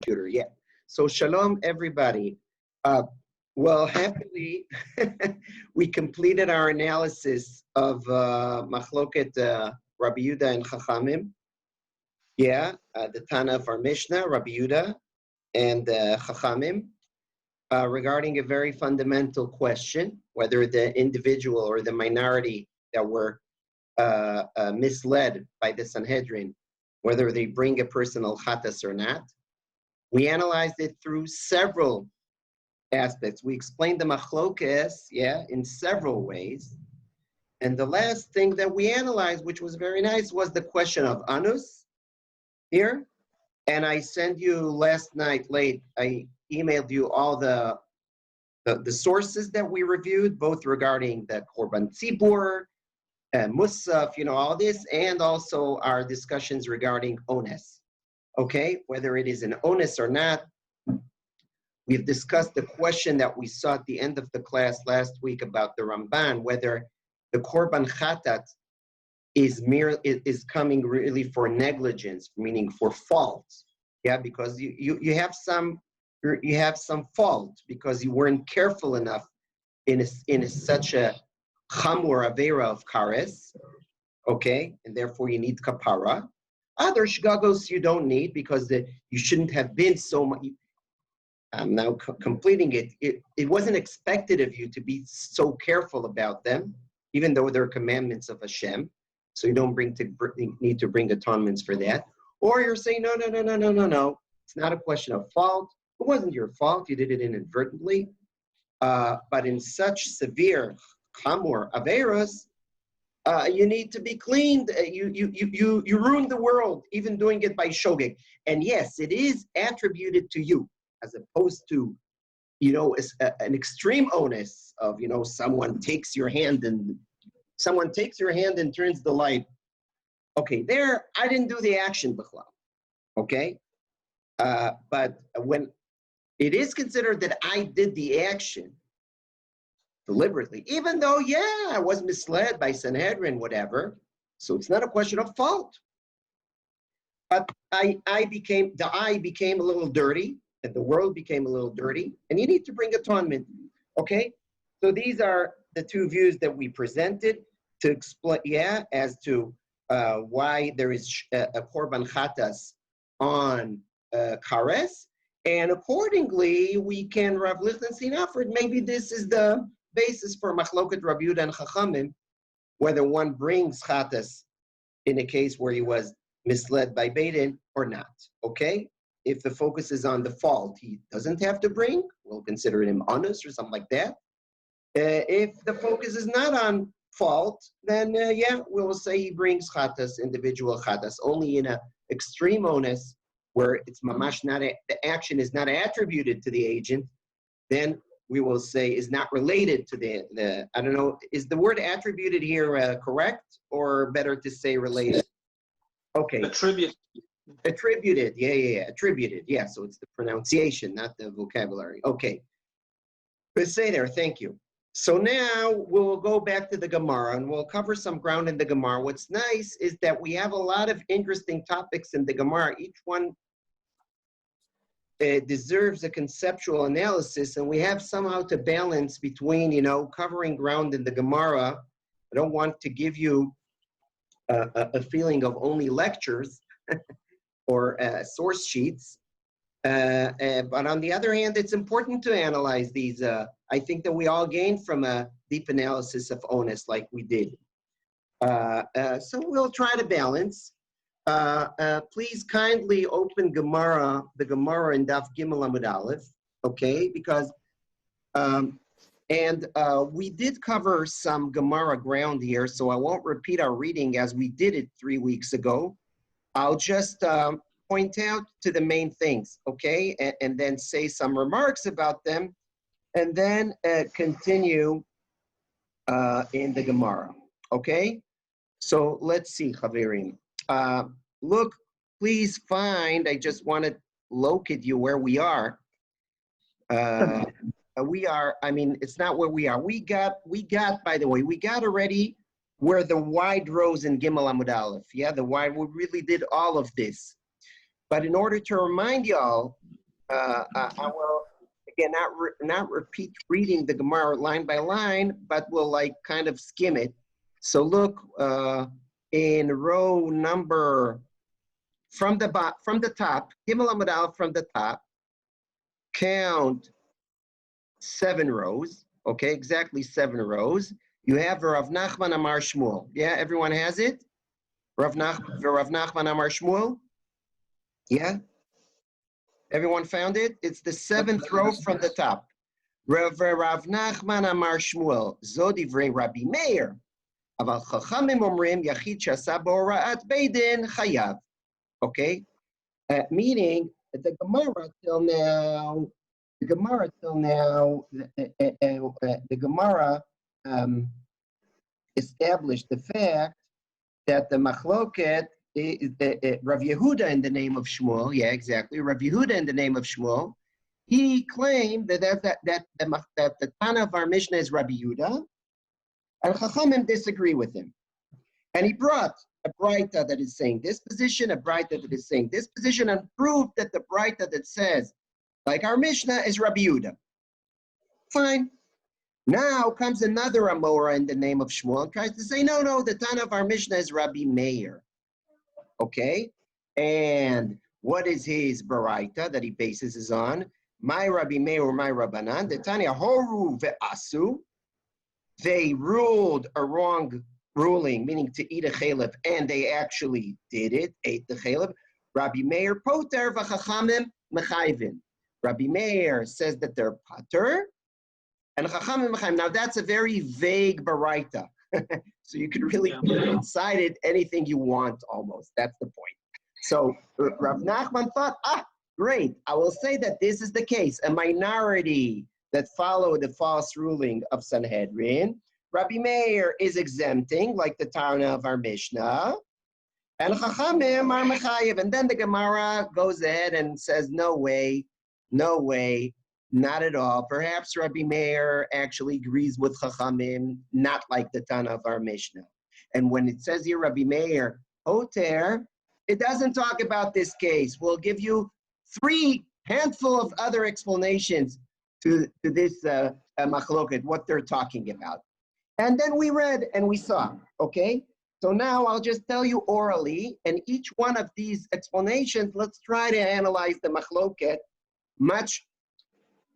computer yet. So shalom, everybody. Well, happily, we completed our analysis of Machloket Rabbi Yehuda and Chachamim. Yeah, the Tana of our Mishnah, Rabbi Yehuda and Chachamim, regarding a very fundamental question, whether the individual or the minority that were misled by the Sanhedrin, whether they bring a personal chatas or not. We analyzed it through several aspects. We explained the machlokes, in several ways. And the last thing that we analyzed, which was very nice, was the question of anus here. And I sent you last night late, I emailed you all the sources that we reviewed, both regarding the Korban Tzibur, Musaf, all this, and also our discussions regarding ones. Okay, whether it is an onus or not. We've discussed the question that we saw at the end of the class last week about the Ramban, whether the Korban Chatat is coming really for negligence, meaning for fault. Yeah, because you have some fault because you weren't careful enough in such a chamur avera of kares. Okay, and therefore you need kapara. Other shgagos you don't need because you shouldn't have been so much. I'm now completing it. It wasn't expected of you to be so careful about them, even though they're commandments of Hashem. So you don't need to bring atonements for that. Or you're saying, no. It's not a question of fault. It wasn't your fault. You did it inadvertently. But in such severe chamor averos, you need to be cleaned. You ruined the world, even doing it by shogeg. And yes, it is attributed to you, as opposed to, an extreme onus of, someone takes your hand and turns the light. Okay, there, I didn't do the action, b'chlal. Okay? But when it is considered that I did the action deliberately, even though, I was misled by Sanhedrin, whatever, so it's not a question of fault. But the eye became a little dirty, and the world became a little dirty, and you need to bring atonement. Okay? So these are the two views that we presented to explain, as to why there is a korban chatas on kares, and accordingly, we can Rav Lichtenstein offered, maybe this is the basis for machloket Rabbi Yehuda and Chachamim, whether one brings chatas in a case where he was misled by Beit or not. Okay? If the focus is on the fault, he doesn't have to bring. We'll consider him honest or something like that. If the focus is not on fault, then we'll say he brings chatas, individual chatas, only in a extreme onus where it's mamash the action is not attributed to the agent. Then we will say is not related to the I don't know, is the word attributed here correct, or better to say related? Okay. Attributed, attributed, so it's the pronunciation, not the vocabulary. Okay, but say there, thank you. So now we'll go back to the Gemara and we'll cover some ground in the Gemara. What's nice is that we have a lot of interesting topics in the Gemara. Each one deserves a conceptual analysis, and we have somehow to balance between, covering ground in the Gemara. I don't want to give you a feeling of only lectures or source sheets. But on the other hand, it's important to analyze these. I think that we all gain from a deep analysis of onus like we did. So we'll try to balance. Please kindly open the Gemara in Daf Gimel Amud Aleph, okay? Because, we did cover some Gemara ground here, so I won't repeat our reading as we did it 3 weeks ago. I'll just point out to the main things, okay? And then say some remarks about them, and then continue in the Gemara, okay? So let's see, Chavirim. Look, please find, I just want to locate you where we are. It's not where we are. We got, by the way, we got already where the wide rows in Gimel Amud Aleph. Yeah, the wide, we really did all of this. But in order to remind y'all I will again not repeat reading the Gemara line by line, but we'll like kind of skim it. So look in row number from the top, Gimel Amud Aleph from the top. Count 7 rows. Okay, exactly 7 rows. You have Rav Nachman Amar Shmuel. Yeah, everyone has it. Rav Nachman Amar Shmuel. Yeah. Everyone found it? It's the 7th row from the top. Rav Nachman Amar Shmuel, Zodivrei Rabbi Meir. Aval Chachamim Omrim Yachid Shasa Bora'at Beidin Chayav. Okay? Meaning, the Gemara till now, the Gemara established the fact that the machloket Rav Yehuda in the name of Shmuel, yeah, exactly. Rav Yehuda in the name of Shmuel, he claimed that the Tana of our Mishnah is Rabbi Yehuda, and Chachamim disagree with him. And he brought a Braita that is saying this position, a Braita that is saying this position, and proved that the Braita that says, like our Mishnah, is Rabbi Yehuda. Fine. Now comes another Amora in the name of Shmuel and tries to say, no, the Tana of our Mishnah is Rabbi Meir. Okay, and what is his baraita that he bases is on? My Rabbi Meir or my Rabbanan, the Tanya Horu ve'asu. They ruled a wrong ruling, meaning to eat a chalev, and they actually did it, ate the chalev. Rabbi Meir poter v'chachamim mechayvin. Rabbi Meir says that they're pater, and chachamim mechayvin. Now that's a very vague baraita. So you can really put inside it anything you want almost. That's the point. So Rav Nachman thought, great. I will say that this is the case. A minority that followed the false ruling of Sanhedrin, Rabbi Meir is exempting, like the Tana of our Mishnah, and Chachamim are Mechayev. And then the Gemara goes ahead and says, no way, not at all. Perhaps Rabbi Meir actually agrees with Chachamim, not like the Tana of our Mishnah. And when it says here Rabbi Meir, Oter, it doesn't talk about this case. We'll give you 3 handful of other explanations to this machloket, what they're talking about. And then we read and we saw, okay? So now I'll just tell you orally, and each one of these explanations, let's try to analyze the machloket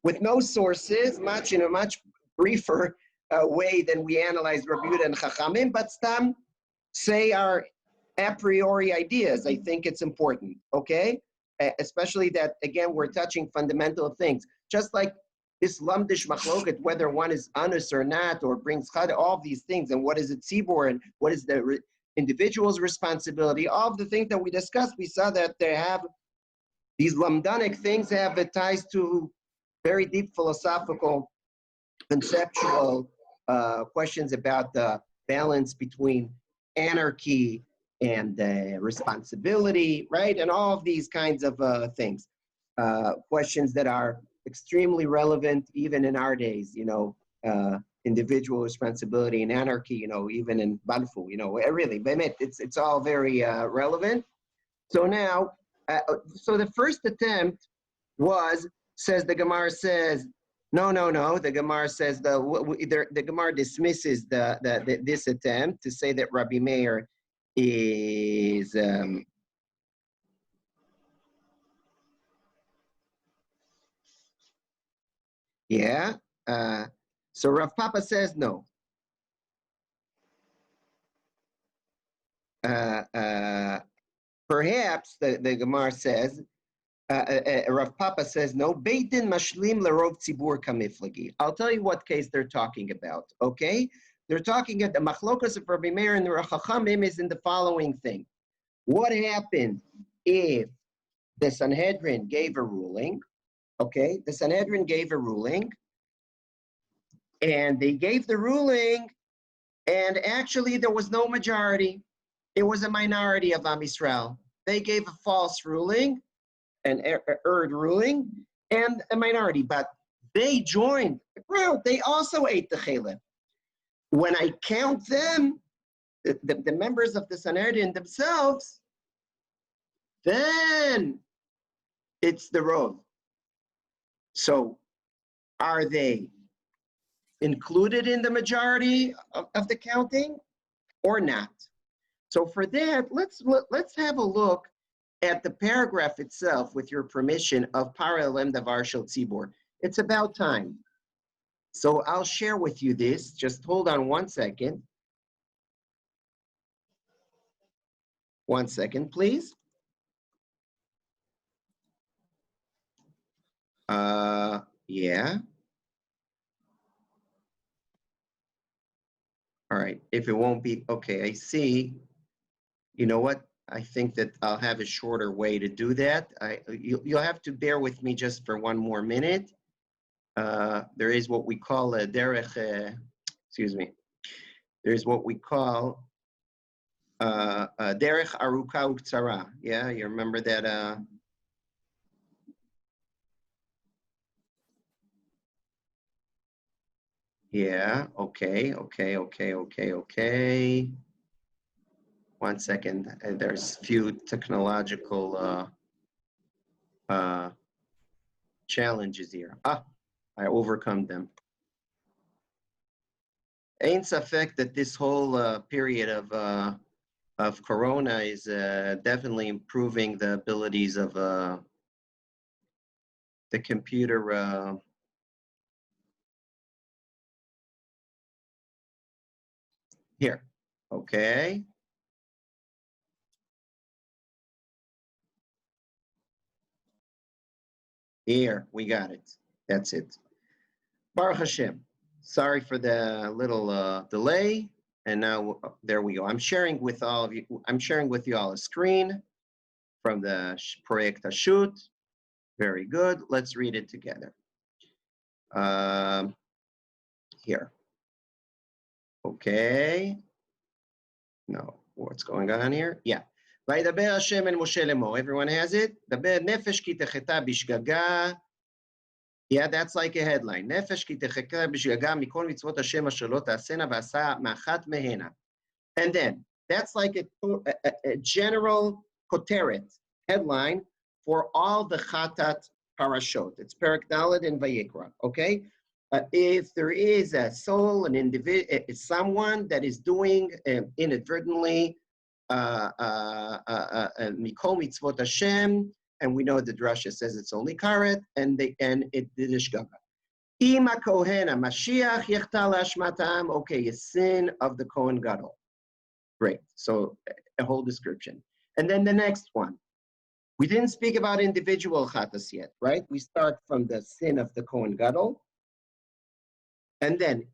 with no sources, in a much briefer way than we analyze Rabbi Yehuda and Chachamim, but stam say our a priori ideas. I think it's important, okay? Especially that, again, we're touching fundamental things. Just like this lamdish machloket, whether one is anus or not, or brings chad, all of these things, and what is it tzibor, and what is the individual's responsibility, all of the things that we discussed, we saw that they have, these lamdanic things have ties to very deep philosophical, conceptual questions about the balance between anarchy and responsibility, right? And all of these kinds of things. Questions that are extremely relevant even in our days, individual responsibility and anarchy, even in Balfour, really, it's all very relevant. So now, so the first attempt says the Gemara says, no. The Gemara says the Gemara dismisses this attempt to say that Rabbi Meir is so Rav Papa says no. Perhaps the Gemara says, Rav Papa says no. Beit din mashlim lerov tzibur kamiflagi. I'll tell you what case they're talking about. Okay, they're talking at the machlokas of Rabbi Meir and the Chachamim is in the following thing: what happened if the Sanhedrin gave a ruling? Okay, the Sanhedrin gave a ruling, and they gave the ruling, and actually there was no majority. It was a minority of Am Yisrael. They gave a false ruling, an erred ruling, and a minority, but they joined the crowd. They also ate the chalev. When I count them, the members of the Sanhedrin themselves, then it's the rov. So are they included in the majority of the counting or not? So for that, let's have a look at the paragraph itself, with your permission, of Paralem Davar Shel Tzibor. It's about time. So I'll share with you this. Just hold on 1 second. 1 second, please. Yeah. All right. If it won't be, okay, I see. You know what? I think that I'll have a shorter way to do that. You'll have to bear with me just for 1 more minute. There is what we call a derech, excuse me. There's what we call derech aruka uktsara. Yeah, you remember that? Yeah, okay. 1 second. There's few technological challenges here. I overcome them. Ain't safek that this whole period of Corona is definitely improving the abilities of the computer. Here, okay. Here, we got it. That's it. Baruch Hashem. Sorry for the little delay. And now there we go. I'm sharing with all of you. I'm sharing with you all a screen from the Project Shoot. Very good. Let's read it together. Here. Okay. No, what's going on here? Yeah. וידבר השם אל משה לאמור. Everyone has it? דבר נפש כי תחטא בשגגה. Yeah, that's like a headline. נפש כי תחטא בשגגה מכל מצוות השם אשר לא תעשנה ועשה מאחת מהנה. And then, that's like a general koteret, headline, for all the chatat parashot. It's Perek Dalet and Vayikra, okay? If there is a soul, an individual, someone that is doing inadvertently mikol mitzvot Hashem, and we know the drasha says it's only karet, and it did ishgaga. Ima kohena Mashiach yechtal ashmatam. Okay, a sin of the Kohen Gadol. Great. So a whole description, and then the next one. We didn't speak about individual chatas yet, right? We start from the sin of the Kohen Gadol. And then,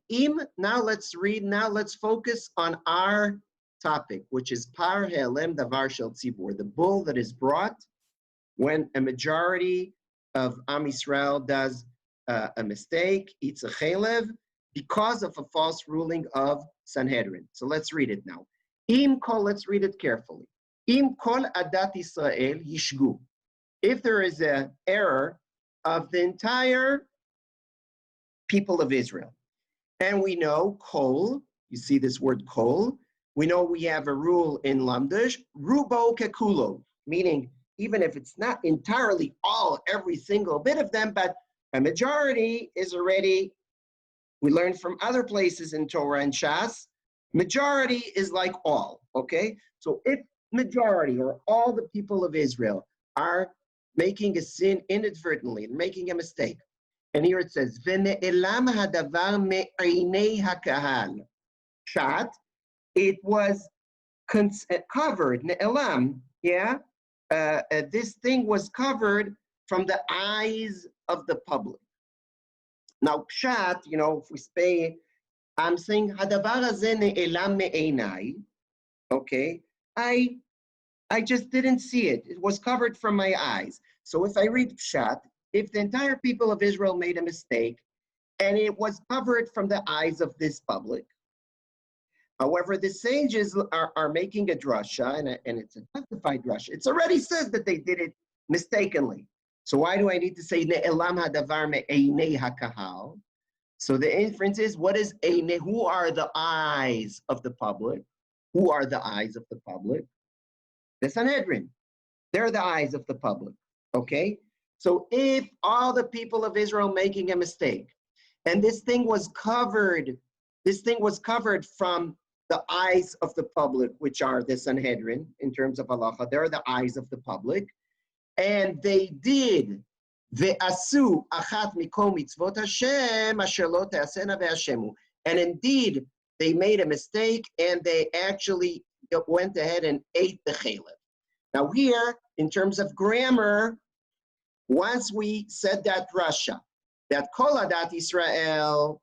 now let's read, now let's focus on our topic, which is Par He'elem Davar Shel Tzibor, the bull that is brought when a majority of Am Yisrael does a mistake, eats a chelev, because of a false ruling of Sanhedrin. So let's read it now. Let's read it carefully. Kol adat Yisrael yishgu. If there is an error of the entire people of Israel. And we know kol, you see this word kol, we know we have a rule in Lamdash, rubo kekulo, meaning even if it's not entirely all, every single bit of them, but a majority is already, we learned from other places in Torah and Shas, majority is like all, okay? So if majority or all the people of Israel are making a sin inadvertently, making a mistake, and here it says, "Ve'ne'elam hadavar me'einei hakahal." Shat, it was covered. Ne'elam, yeah. This thing was covered from the eyes of the public. Now, pshat, you know, if we say, I'm saying hadavar hazeh ne'elam me'einai. Okay, I just didn't see it. It was covered from my eyes. So if I read pshat, if the entire people of Israel made a mistake and it was covered from the eyes of this public. However, the sages are making a drasha, and it's a justified drasha. It already says that they did it mistakenly. So why do I need to say ne'elam hadavar me'einei hakahal? So the inference is, what is eine? Who are the eyes of the public? Who are the eyes of the public? The Sanhedrin. They're the eyes of the public, okay? So if all the people of Israel making a mistake, and this thing was covered from the eyes of the public, which are the Sanhedrin in terms of halacha, they're the eyes of the public, and they did ve'asu achat mikol mitzvot Hashem asher lo te'asena ve'ashemu, and indeed they made a mistake and they actually went ahead and ate the chalev. Now here, in terms of grammar, once we said that Rasha, that Kol Adat Israel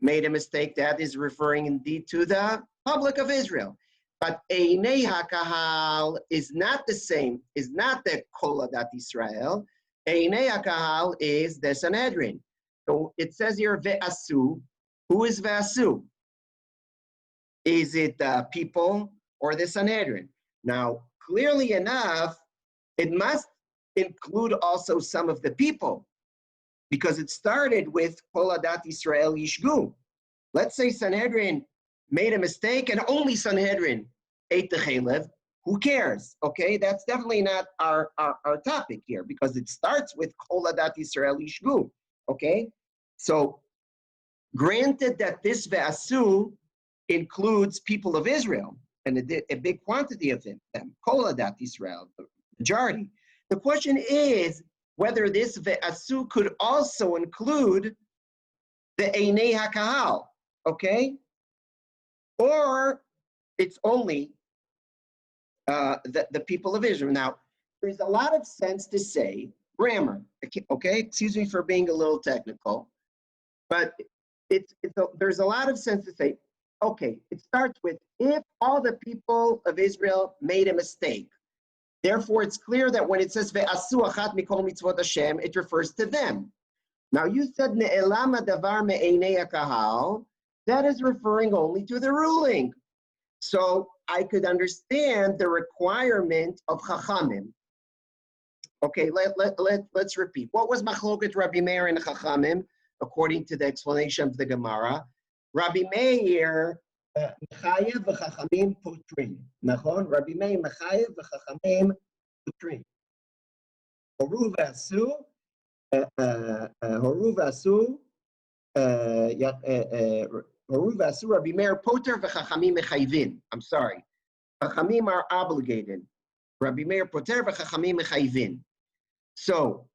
made a mistake, that is referring indeed to the public of Israel. But Einei HaKahal is not the same, is not the Kol Adat Israel. Einei HaKahal is the Sanhedrin. So it says here, Ve'asu. Who is Ve'asu? Is it the people or the Sanhedrin? Now, clearly enough, it must include also some of the people, because it started with Kol Adat Israel Yishgu. Let's say Sanhedrin made a mistake and only Sanhedrin ate the chalev. Who cares? Okay, that's definitely not our topic here, because it starts with Kol Adat Israel Yishgu. Okay, so granted that this Ve'asu includes people of Israel, and a big quantity of them, Kol Adat Israel, the majority. The question is whether this ve'asu could also include the Einei HaKahal, okay? Or it's only the people of Israel. Now, there's a lot of sense to say grammar, okay? Excuse me for being a little technical, but there's a lot of sense to say, okay, it starts with, if all the people of Israel made a mistake, therefore, it's clear that when it says ve'asu achat mikol mitzvot Hashem, it refers to them. Now, you said ne'elam hadavar me'einei hakahal. That is referring only to the ruling. So I could understand the requirement of chachamim. Okay, let's repeat. What was machloket Rabbi Meir and chachamim, according to the explanation of the Gemara? Rabbi Meir Mechayev v'chachamim putrin. Nachon? Rabbi Meir Mechayev v'chachamim putrin. Horu v'asu, Rabbi Meir poter v'chachamim mechayvin. I'm sorry. Chachamim are obligated. Rabbi Meir poter v'chachamim mechayvin. So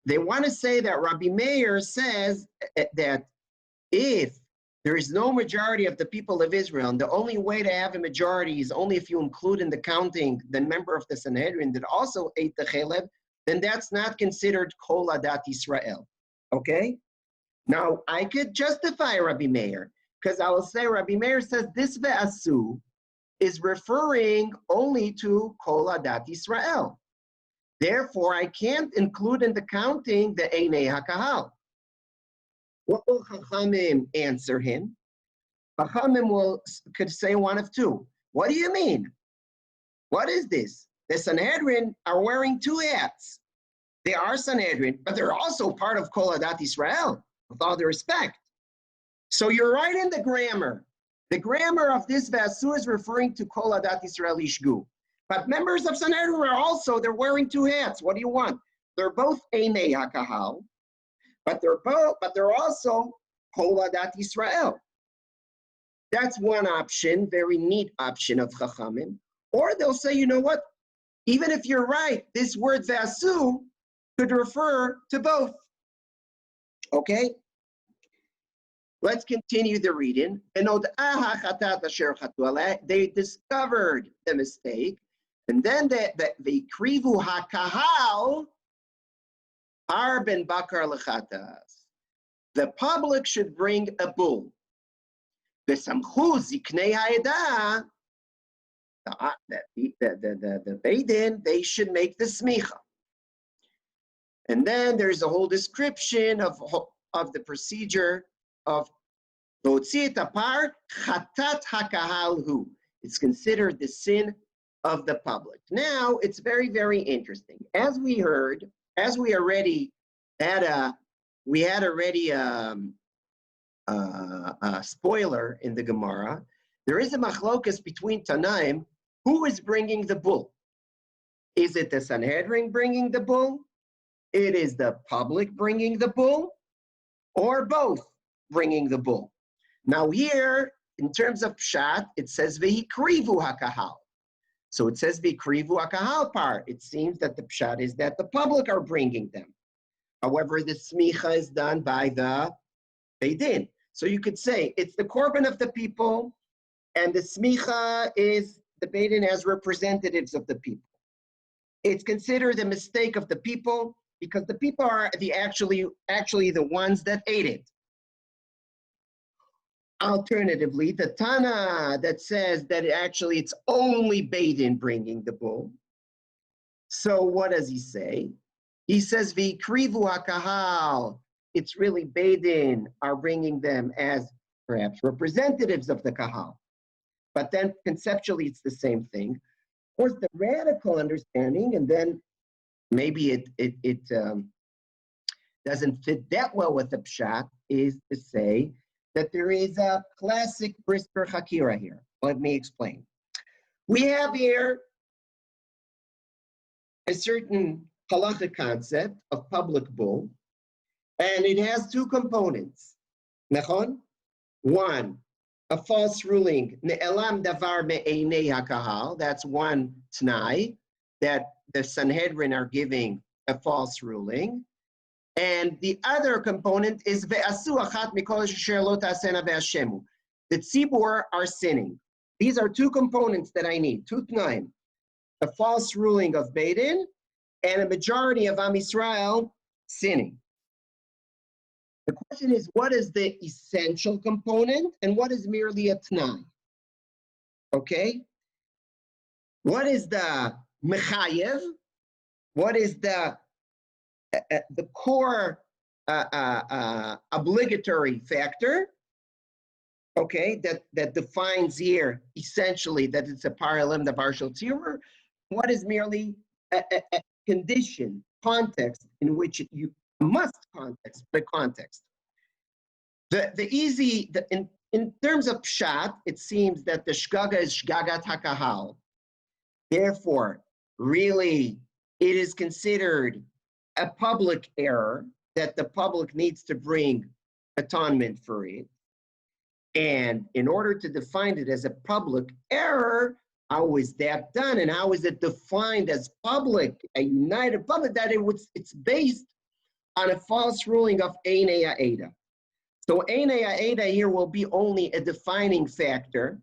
they want to say that Rabbi Meir says that if there is no majority of the people of Israel, and the only way to have a majority is only if you include in the counting the member of the Sanhedrin that also ate the chalev, then that's not considered Kol Adat Israel. Okay? Now, I could justify Rabbi Meir, because I will say Rabbi Meir says this ve'asu is referring only to Kol Adat Israel. Therefore, I can't include in the counting the Einei HaKahal. What will Chachamim answer him? Chachamim could say one of two. What do you mean? What is this? The Sanhedrin are wearing two hats. They are Sanhedrin, but they're also part of Kol Adat Israel, with all due respect. So you're right in the grammar. The grammar of this Vasu is referring to Kol Adat Israel Yishgu. But members of Sanhedrin are also, they're wearing two hats. What do you want? They're both Einei HaKahal, but they're also Kol Adat Israel. That's one option, very neat option of Chachamim. Or they'll say, you know what? Even if you're right, this word Vasu could refer to both. Okay? Let's continue the reading. They discovered the mistake, and then the krivu hakahal ar ben bakar lechatas. The public should bring a bull. V'samchu ziknei ha'edah. The Beidin, they should make the smicha. And then there's a whole description of the procedure of Votzi et apart chatat hakahal hu. It's considered the sin of the public. Now, it's very, very interesting. As we heard, as we already had a spoiler in the Gemara, there is a machlokas between Tanaim. Who is bringing the bull? Is it the Sanhedrin bringing the bull? it is the public bringing the bull or both bringing the bull. Now here, in terms of pshat, it says v'hikrivu hakahal. So it says v'hikrivu hakahal part. It seems that the pshat is that the public are bringing them. However, the smicha is done by the beidin. So you could say it's the korban of the people, and the smicha is the beidin as representatives of the people. It's considered a mistake of the people because the people are actually the ones that ate it. Alternatively, the Tana that says that actually it's only beidin bringing the bull. So what does he say? He says v'ikrivu hakahal. It's really beidin are bringing them as perhaps representatives of the kahal. But then conceptually it's the same thing. Of course, the radical understanding, and then maybe it doesn't fit that well with the pshat, is to say that there is a classic brisker hakira here. Let me explain. We have here a certain halachic concept of public bull, and it has two components. Nachon? One, a false ruling, ne'elam davar me'einei hakahal. That's one t'nai, that the Sanhedrin are giving a false ruling. And the other component is ve'asu achat mikol asher lo ta'asena ve'ashemu. The tzibur are sinning. These are two components that I need, two t'naim. A false ruling of beidin and a majority of Am Yisrael sinning. The question is, what is the essential component and what is merely a t'nai? Okay? What is the mechayev? What is the core obligatory factor? Okay, that defines here essentially that it's a paralem the partial tumor. What is merely a condition, context in which you must context, the context. In terms of pshat, it seems that the shgaga is shgagat hakahal. Therefore, really, it is considered a public error that the public needs to bring atonement for it. And in order to define it as a public error, how is that done? And how is it defined as public, a united public, that it's based on a false ruling of Einei Ha'eda. So Einei Ha'eda here will be only a defining factor,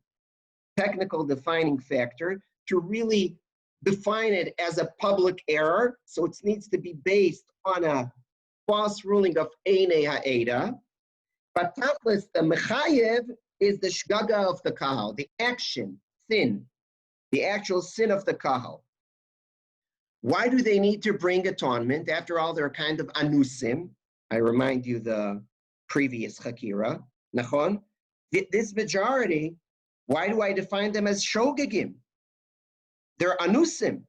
technical defining factor, to really define it as a public error. So it needs to be based on a false ruling of Einei Ha'eda. But tachlis, the mechayev is the shgaga of the kahal, the action, sin, the actual sin of the kahal. Why do they need to bring atonement? After all, they're kind of anusim. I remind you the previous chakira. Nachon? This majority, why do I define them as shogegim? They're anusim.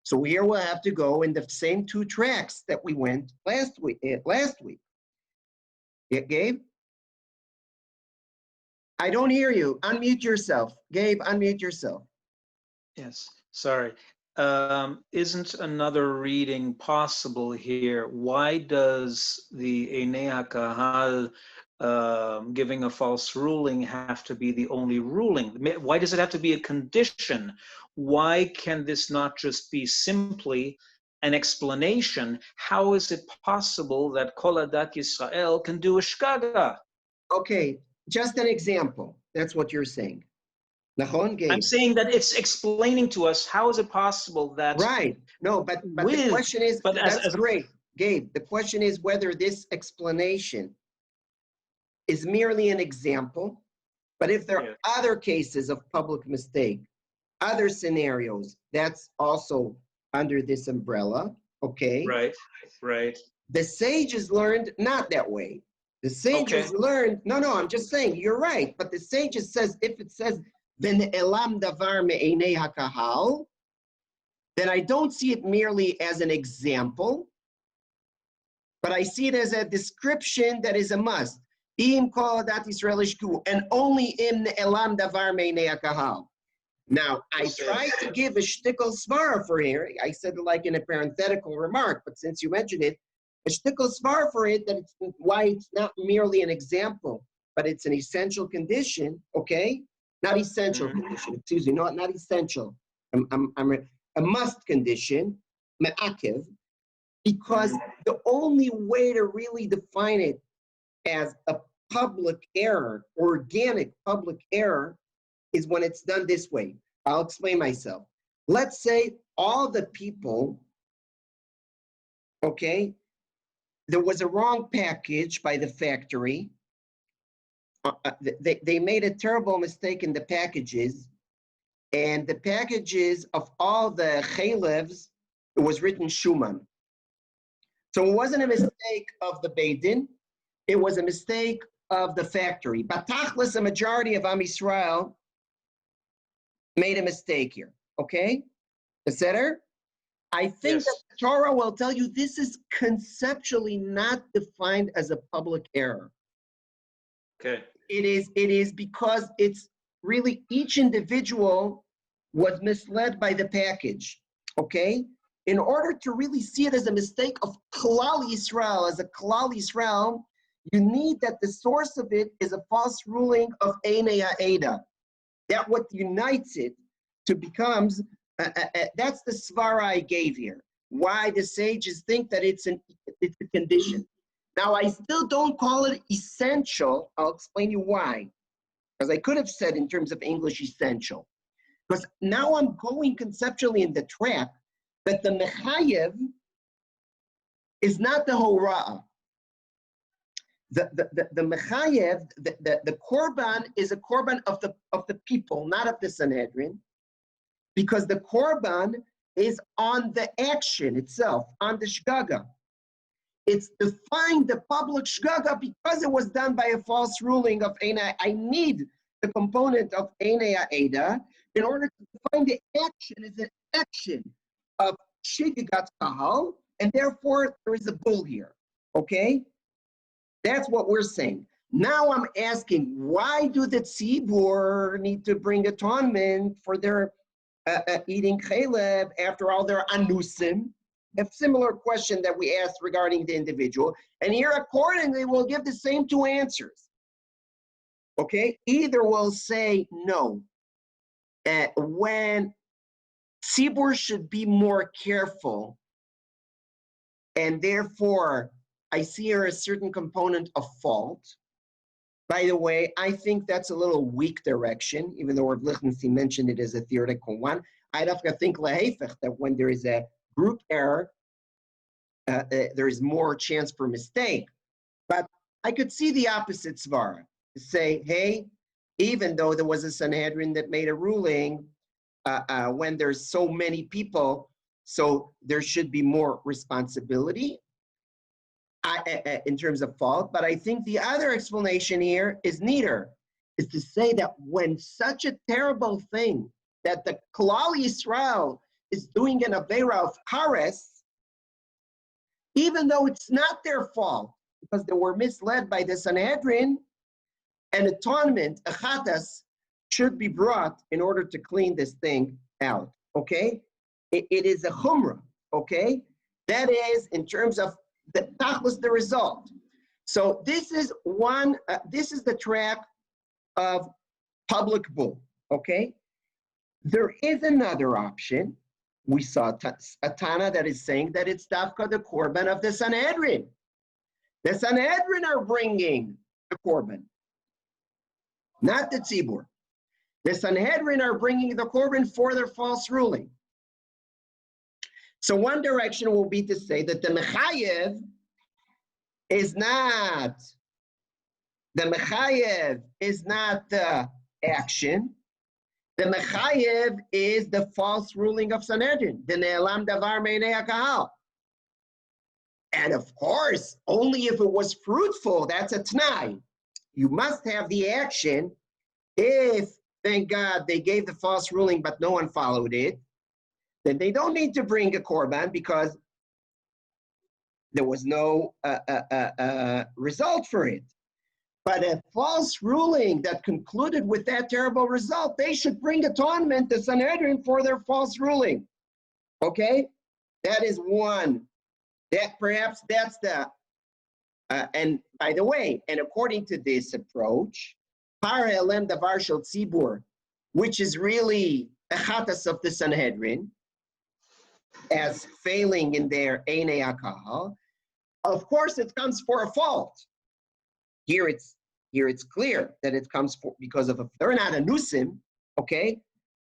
So here we'll have to go in the same two tracks that we went last week. Gabe? I don't hear you. Unmute yourself. Gabe, unmute yourself. Yes, sorry. Isn't another reading possible here? Why does the Einei HaKahal giving a false ruling have to be the only ruling? Why does it have to be a condition? Why can this not just be simply an explanation? How is it possible that Kol Adat Yisrael can do a shgaga? Okay, just an example. That's what you're saying. I'm saying that it's explaining to us how is it possible that... Right. No, but the question is, that's great. Gabe, the question is whether this explanation is merely an example, but if there are other cases of public mistake, other scenarios, that's also under this umbrella, okay? Right. The sages learned not that way. The sages learned, no, I'm just saying, you're right, but the sages says, if it says, V'ne'elam davar me'einei hakahal, then I don't see it merely as an example, but I see it as a description that is a must. Im kol adat Yisrael ishku, and only im ne'elam davar me'einei hakahal. Now, I tried to give a shtickle svara for here. I said it like in a parenthetical remark, but since you mentioned it, a shtickle svara for it, that it's why it's not merely an example, but it's an essential condition, okay? Not essential condition, excuse me, not essential. I'm a must condition, me'akev, because the only way to really define it as a public error, organic public error, is when it's done this way. I'll explain myself. Let's say all the people, okay, there was a wrong package by the factory. They made a terrible mistake in the packages, and the packages of all the chalevs, it was written Schumann. So it wasn't a mistake of the Beit Din, it was a mistake of the factory. But tachlis, a majority of Am Yisrael made a mistake here, okay? Consider? I think that the Torah will tell you this is conceptually not defined as a public error. Okay. It is because it's really each individual was misled by the package, okay? In order to really see it as a mistake of Klal Yisrael, as a Klal Yisrael, you need that the source of it is a false ruling of Einei Ha'eda. That what unites it to becomes, that's the svara I gave here. Why the sages think that it's a condition. Now, I still don't call it essential. I'll explain you why. Because I could have said in terms of English essential. Because now I'm going conceptually in the trap that the mechayev is not the hora'ah. The mechayev, the korban is a korban of the people, not of the Sanhedrin, because the korban is on the action itself, on the shgaga. It's defying the public shgaga because it was done by a false ruling of Einei. I need the component of Einei Ha'eda in order to define the action as an action of shigagat kahal, and therefore there is a bull here, okay? That's what we're saying. Now I'm asking, why do the tzibur need to bring atonement for their eating chalev after all their anusim? A similar question that we asked regarding the individual. And here accordingly, we'll give the same two answers. Okay? Either we'll say no. When tzibur should be more careful, and therefore I see here a certain component of fault. By the way, I think that's a little weak direction, even though Rav Lichtenstein mentioned it as a theoretical one. I'd have to think lahefech, that when there is a group error, there is more chance for mistake. But I could see the opposite svara, to say, hey, even though there was a Sanhedrin that made a ruling, when there's so many people, so there should be more responsibility in terms of fault. But I think the other explanation here is neater, is to say that when such a terrible thing that the Klal Yisrael is doing an Avera of Hares, even though it's not their fault, because they were misled by the Sanhedrin, an atonement, a chatas, should be brought in order to clean this thing out, okay? It is a chumrah, okay? That is, in terms of the tachlis, the result. So this is one, this is the track of public bull, okay? There is another option. We saw a Tana that is saying that it's dafka the korban of the Sanhedrin. The Sanhedrin are bringing the korban, not the tzibur. The Sanhedrin are bringing the korban for their false ruling. So one direction will be to say that the mechayev is not the action. The mechayev is the false ruling of Sanhedrin, the ne'elam davar meinei hakahal. And of course, only if it was fruitful, that's a t'nai. You must have the action. If, thank God, they gave the false ruling, but no one followed it, then they don't need to bring a korban because there was no result for it. But a false ruling that concluded with that terrible result, they should bring atonement to Sanhedrin for their false ruling. Okay? That is one. That perhaps that's the, and by the way, and according to this approach, Para Elem Davar Shel Tzibur, which is really a chatas of the Sanhedrin, as failing in their Einei HaKahal, of course it comes for a fault. Here it's clear that it comes for, because of, they're not a nusim, okay,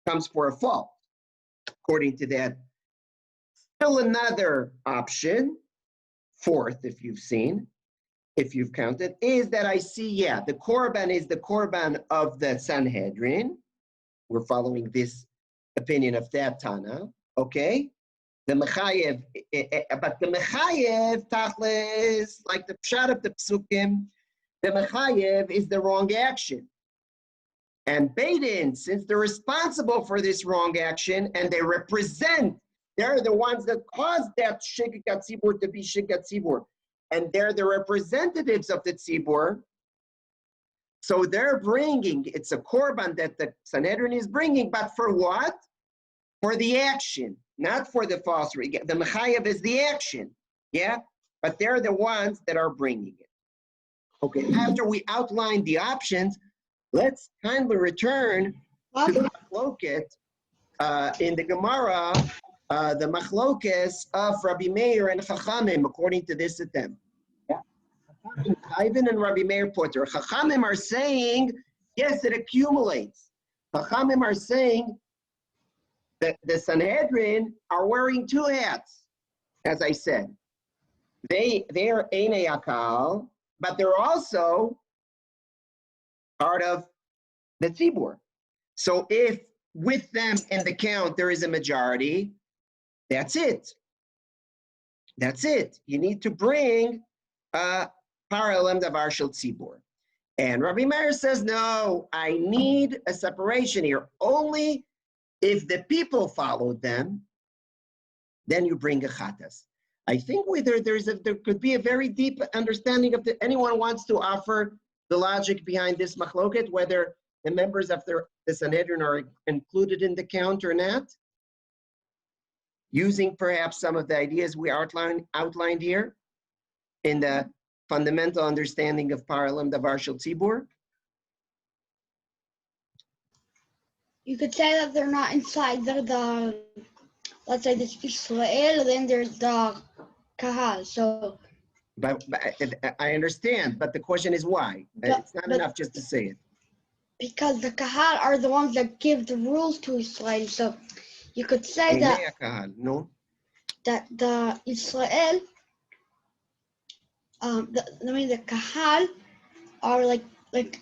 comes for a fault. According to that, still another option, fourth, if you've counted, is that I see, yeah, the korban is the korban of the Sanhedrin. We're following this opinion of that Tana, okay? The Mechayev, but the Mechayev, Tachlis, like the Pshat of the Psukim, the Mechayev is the wrong action. And Beit Din, since they're responsible for this wrong action and they represent, they're the ones that caused that Shikat Tzibur to be Shikat Tzibur. And they're the representatives of the Tzibur. So they're bringing, it's a korban that the Sanhedrin is bringing, but for what? For the action, not for the false. The Mechayev is the action, yeah? But they're the ones that are bringing it. Okay, after we outline the options, let's kindly return to the machloket in the Gemara, the machlokes of Rabbi Meir and Chachamim, according to this attempt. Yeah. Ivan and Rabbi Meir Potter. Chachamim are saying, yes, it accumulates. Chachamim are saying that the Sanhedrin are wearing two hats, as I said. They are Einei HaKahal, but they're also part of the Tzibur. So if with them in the count there is a majority, that's it. That's it. You need to bring paralel davar shel tzibur. And Rabbi Meir says, no, I need a separation here. Only if the people followed them, then you bring a chatas. I think whether there could be a very deep understanding of anyone wants to offer the logic behind this machloket, whether the members of the Sanhedrin are included in the count or not, using perhaps some of the ideas we outlined here in the fundamental understanding of paralel davar shel tzibur. You could say that they're not inside the let's say this Israel, then there's the Kahal. So But I understand, but the question is why? It's not enough just to say it. Because the Kahal are the ones that give the rules to Israel. So you could say that no? that the Israel, the Kahal are like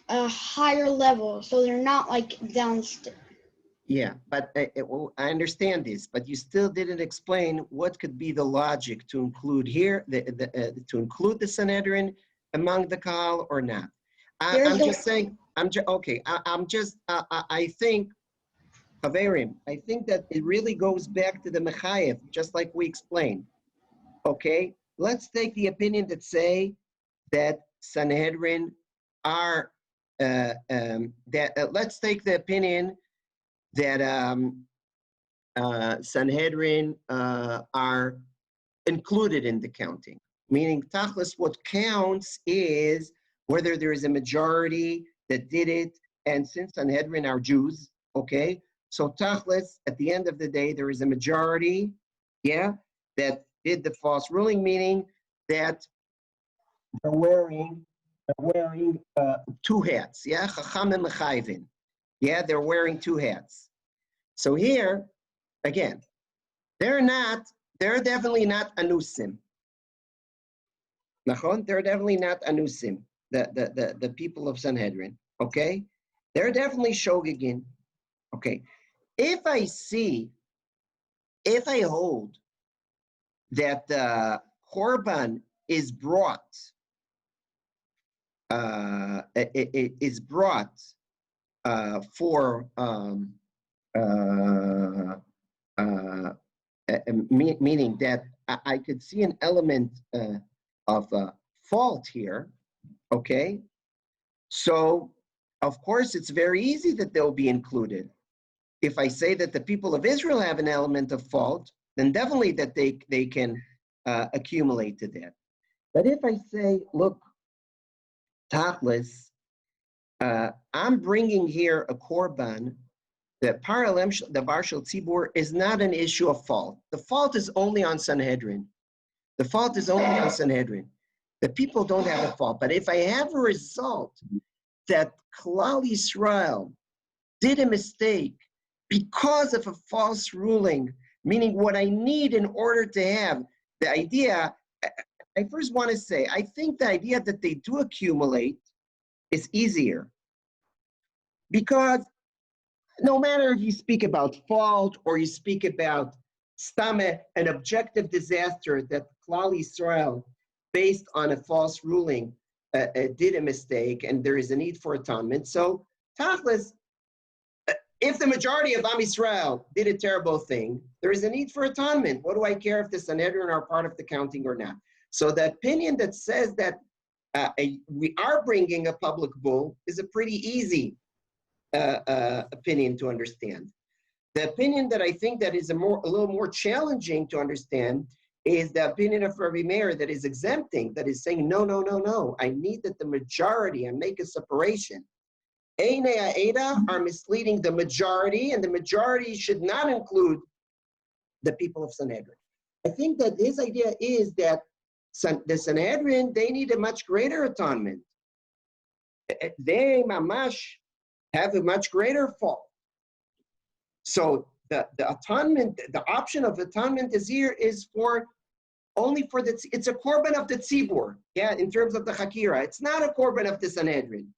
a higher level, so they're not like downstairs. Yeah, but well, I understand this, but you still didn't explain what could be the logic to include here, to include the Sanhedrin among the Kahal or not. I'm just saying, I think, Haverim, I think that it really goes back to the Mechayev, just like we explained. Okay, let's take the opinion that say that Sanhedrin are, let's take the opinion that Sanhedrin are included in the counting. Meaning, Tachlis, what counts is whether there is a majority that did it, and since Sanhedrin are Jews, okay? So Tachlis, at the end of the day, there is a majority, yeah, that did the false ruling, meaning that they're wearing two hats, yeah? Chacham and Mechayvin. Yeah, they're wearing two hats. So here, again, they're definitely not anusim. They're definitely not anusim, the people of Sanhedrin, okay? They're definitely shogegin, okay? If I hold that the korban is brought, for meaning that I could see an element of fault here, okay? So, of course, it's very easy that they'll be included. If I say that the people of Israel have an element of fault, then definitely that they can accumulate to that. But if I say, look, Tachlis, I'm bringing here a korban, the paralem, the Barshal Tzibur is not an issue of fault. The fault is only on Sanhedrin. The fault is only on Sanhedrin. The people don't have a fault. But if I have a result that Klal Yisrael did a mistake because of a false ruling, meaning what I need in order to have the idea, I first want to say, I think the idea that they do accumulate is easier. Because no matter if you speak about fault or you speak about an objective disaster that Klal Yisrael, based on a false ruling, did a mistake and there is a need for atonement. So, Tachlis, if the majority of Am Yisrael did a terrible thing, there is a need for atonement. What do I care if the Sanhedrin are part of the counting or not? So the opinion that says that we are bringing a public bull is a pretty easy opinion to understand. The opinion that I think that is a little more challenging to understand is the opinion of Rabbi Meir that is exempting, that is saying, no. I need that the majority, and make a separation. Einei Ha'eda are misleading the majority, and the majority should not include the people of Sanhedrin. I think that his idea is that the Sanhedrin, they need a much greater atonement. They, mamash, have a much greater fault. So the atonement, the option of atonement is here is only for it's a korban of the tzibur, yeah, in terms of the chakira. It's not a korban of the Sanhedrin.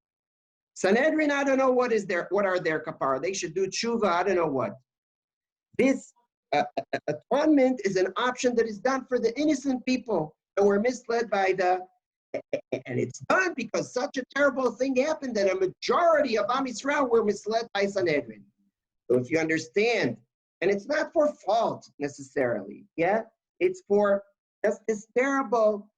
Sanhedrin, I don't know what are their kapara. They should do tshuva, I don't know what. This atonement is an option that is done for the innocent people that were misled by and it's done because such a terrible thing happened that a majority of Am Yisrael were misled by Sanhedrin. So if you understand, and it's not for fault necessarily, yeah? It's for just this terrible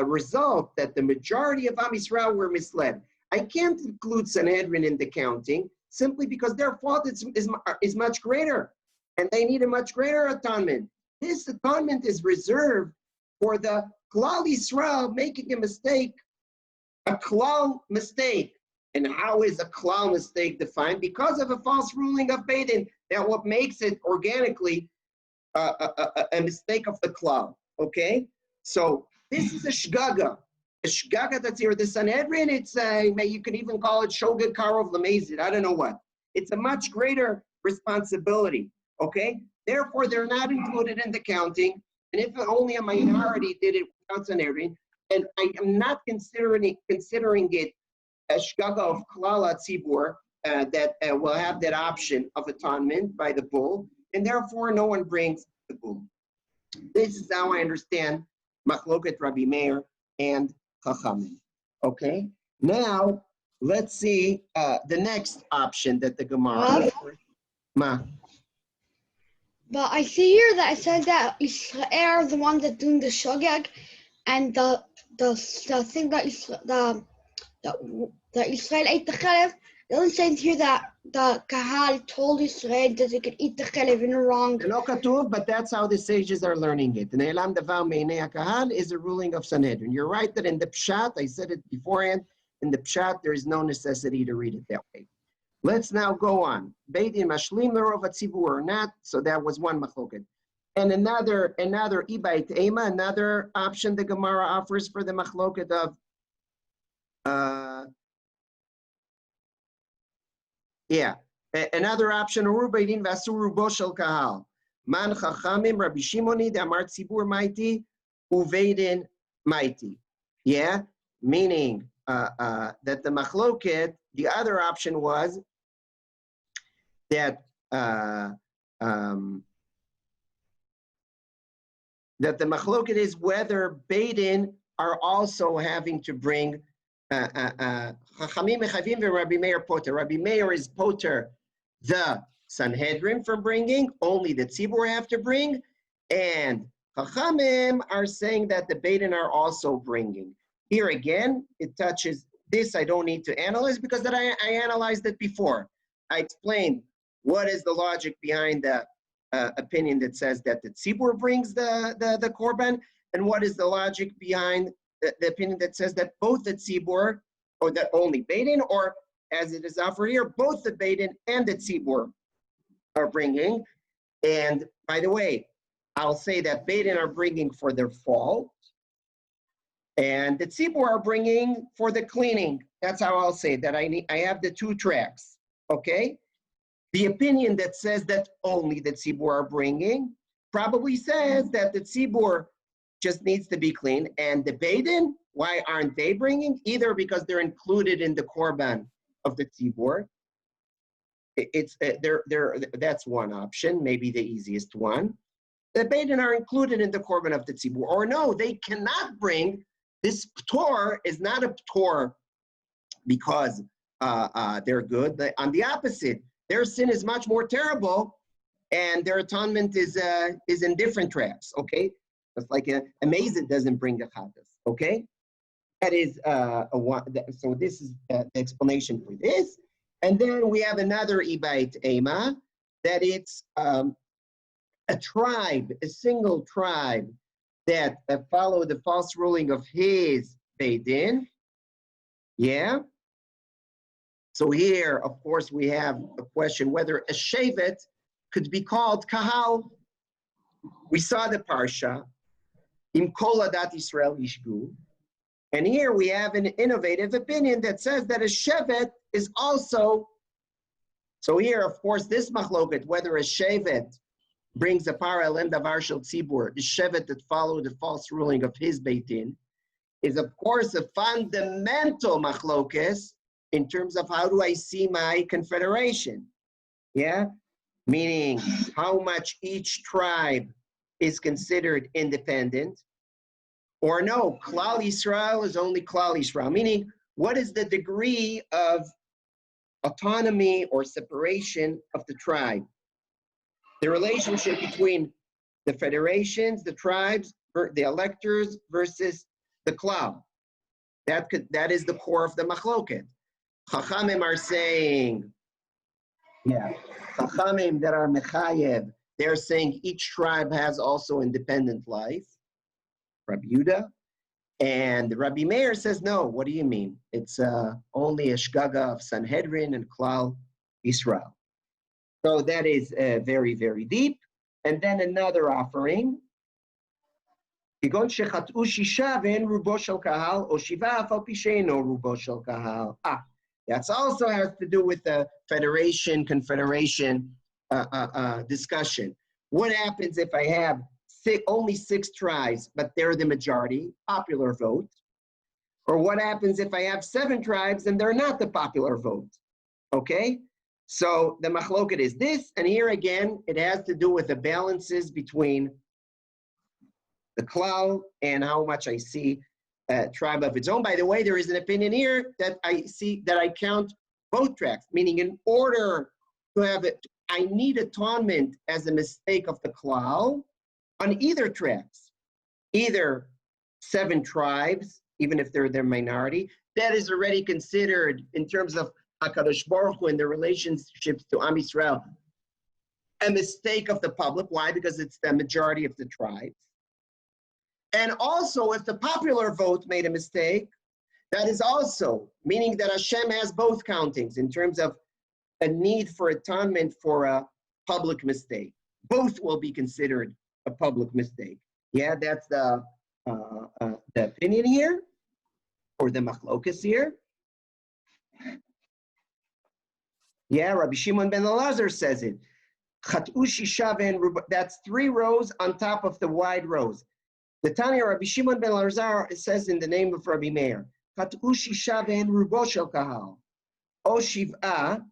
result that the majority of Am Yisrael were misled. I can't include Sanhedrin in the counting simply because their fault is much greater, and they need a much greater atonement. This atonement is reserved for the Klal Yisrael making a mistake, a Klal mistake. And how is a Klal mistake defined? Because of a false ruling of Beit Din. That what makes it organically a mistake of the Klal. Okay? So this is a shgaga. A shgaga that's here. The Sanhedrin, it's you could even call it Shogeg Karov Lamezid. I don't know what. It's a much greater responsibility. Okay? Therefore, they're not included in the counting. And if only a minority did it without Sanhedrin, and I am not considering it a shgaga of Klal Tzibur that will have that option of atonement by the bull, and therefore no one brings the bull. This is how I understand Machloket Rabbi Meir and Chachamim. Okay, now let's see the next option that the Gemara. But I see here that it says that Israel are the ones that doing the shogeg, and the thing that Israel ate the chalev. It doesn't say here that the Kahal told Israel that they could eat the chalev in a wrong. But that's how the sages are learning it. Ne'elam davar me'inei HaKahal is a ruling of Sanhedrin. You're right that in the Pshat, I said it beforehand, in the Pshat there is no necessity to read it that way. Let's now go on. Beit Din mashlim lerov hatzibur or not. So that was one machloket. And another ibait ema, another option the Gemara offers for the machloket of another option. Urur Beit Din v'asur rubo shel kahal. Man chachamim Rabbi Shimoni de'amar tzibur maiti u'Beit Din maiti. Yeah, meaning that the machloket, the other option was that that the machloket is whether Beit Din are also having to bring Chachamim mechavim ve'Rabbi Meir poter. Rabbi Meir is poter the Sanhedrin from bringing, only the Tzibur have to bring, and Chachamim are saying that the Beit Din are also bringing. Here again, it touches this I don't need to analyze because that I analyzed it before. I explained what is the logic behind the opinion that says that the tzibur brings the korban, and what is the logic behind the opinion that says that both the tzibur, or that only Beit Din, or as it is offered here, both the Beit Din and the tzibur are bringing. And by the way, I'll say that Beit Din are bringing for their fault, and the tzibur are bringing for the cleaning. That's how I'll say that I have the two tracks, okay? The opinion that says that only the tzibur are bringing probably says that the tzibur just needs to be clean, and the Beit Din, why aren't they bringing? Either because they're included in the korban of the tzibur. That's one option, maybe the easiest one. The Beit Din are included in the korban of the tzibur, or no, they cannot bring. This ptor is not a ptor because they're good. On the opposite, their sin is much more terrible, and their atonement is in different tracks. Okay, it's like a mazid doesn't bring the chatas. Okay, that is so this is the explanation for this. And then we have another ibait ema, that it's a tribe, a single tribe that followed the false ruling of his Beit Din. Yeah. So here, of course, we have a question whether a shevet could be called kahal. We saw the parsha, im kol adat Yisrael yishgu. And here we have an innovative opinion that says that a shevet is also, so here, of course, this machloket, whether a shevet brings a paralel davar shel tzibur, the shevet that followed the false ruling of his Beit Din, is of course a fundamental machlokes in terms of how do I see my confederation, yeah? Meaning how much each tribe is considered independent, or no, Klal Yisrael is only Klal Yisrael, meaning what is the degree of autonomy or separation of the tribe? The relationship between the federations, the tribes, the electors versus the Klal. That is the core of the machloket. Chachamim are saying, Chachamim that are mechayev, they're saying each tribe has also independent life. Rabbi Yehuda, and Rabbi Meir says, no, what do you mean? It's only a shgaga of Sanhedrin and Klal Yisrael. So that is very, very deep. And then another offering. That also has to do with the federation, confederation discussion. What happens if I have only 6 tribes, but they're the majority, popular vote? Or what happens if I have 7 tribes and they're not the popular vote? Okay? So the machloket is this, and here again, it has to do with the balances between the klal and how much I see a tribe of its own. By the way, there is an opinion here that I see that I count both tracks, meaning in order to have it, I need atonement as a mistake of the klal on either tracks, either 7 tribes, even if they're their minority, that is already considered in terms of HaKadosh Baruch Hu and the relationships to Am Yisrael, a mistake of the public. Why? Because it's the majority of the tribes. And also, if the popular vote made a mistake, that is also, meaning that Hashem has both countings in terms of a need for atonement for a public mistake. Both will be considered a public mistake. Yeah, that's the opinion here, or the machlokas here. Yeah, Rabbi Shimon ben Elazar says it. That's 3 rows on top of the wide rows. The Tanya Rabbi Shimon ben Elazar says in the name of Rabbi Meir, Chat'u shisha ve'en rubo shel kahal, o shiv'a,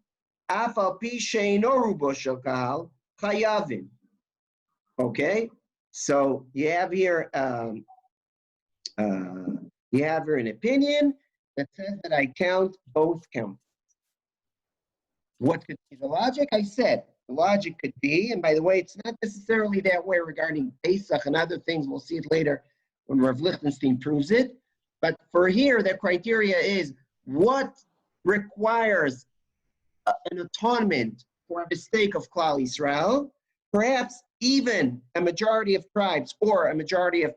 af al pi she'eino rubo shel kahal, chayavim. Okay, so you have here an opinion that says that I count both counts. What could be the logic? I said the logic could be, and by the way, it's not necessarily that way regarding Pesach and other things. We'll see it later when Rav Lichtenstein proves it. But for here, the criteria is what requires an atonement for a mistake of Klal Yisrael, perhaps even a majority of tribes or a majority of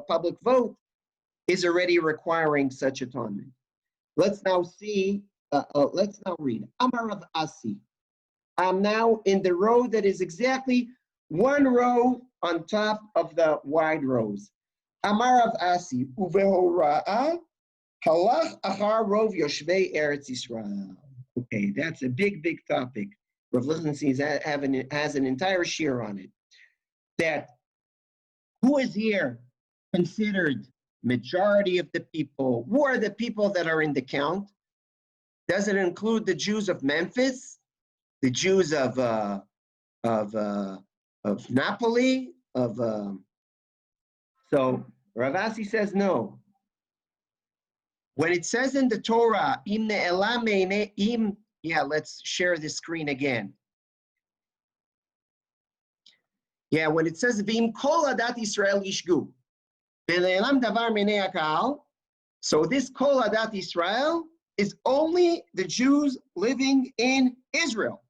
public vote is already requiring such atonement. Let's now see, let's now read. Amar Rav Asi. I'm now in the row that is exactly one row on top of the wide rows. Amar Rav Asi, uvehora'a halach achar rov yoshvei Eretz Yisrael. Okay, that's a big, big topic. Rav Lichtenstein has an entire shir on it. That who is here considered majority of the people? Who are the people that are in the count? Does it include the Jews of Memphis, the Jews of Napoli, so Rav Asi says no. When it says in the Torah, let's share the screen again. Yeah, when it says V'im kol adat Yisrael yishgu, v'le'elam davar minei haka'al, so this kol adat Yisrael is only the Jews living in Israel.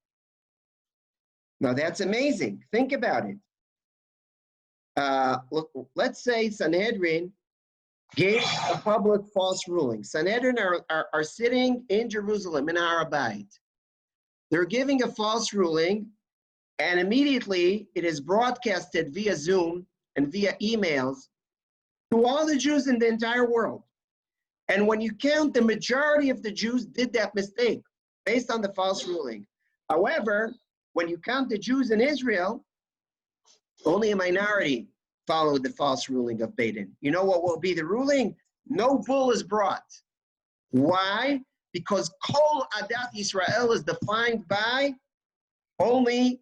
Now that's amazing. Think about it. Let's say Sanhedrin gave a public false ruling. Sanhedrin are sitting in Jerusalem in Har Bayit. They're giving a false ruling, and immediately it is broadcasted via Zoom and via emails to all the Jews in the entire world. And when you count, the majority of the Jews did that mistake based on the false ruling. However, when you count the Jews in Israel, only a minority followed the false ruling of Beit Din. You know what will be the ruling? No bull is brought. Why? Because Kol Adat Yisrael is defined by only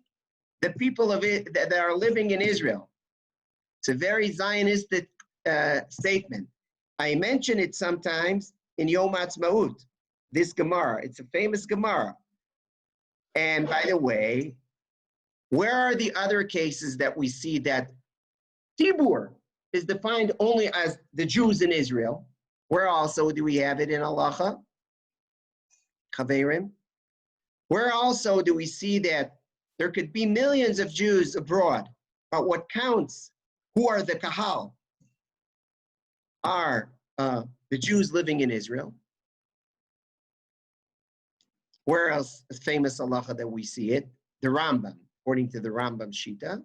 the people of it that are living in Israel. It's a very Zionistic statement. I mention it sometimes in Yom Ha'atzmaut, this Gemara. It's a famous Gemara. And by the way, where are the other cases that we see that Tibur is defined only as the Jews in Israel? Where also do we have it in Halacha? Chaverim. Where also do we see that there could be millions of Jews abroad, but what counts, who are the Kahal, are the Jews living in Israel? Where else is famous halacha that we see it? The Rambam, according to the Rambam Shita.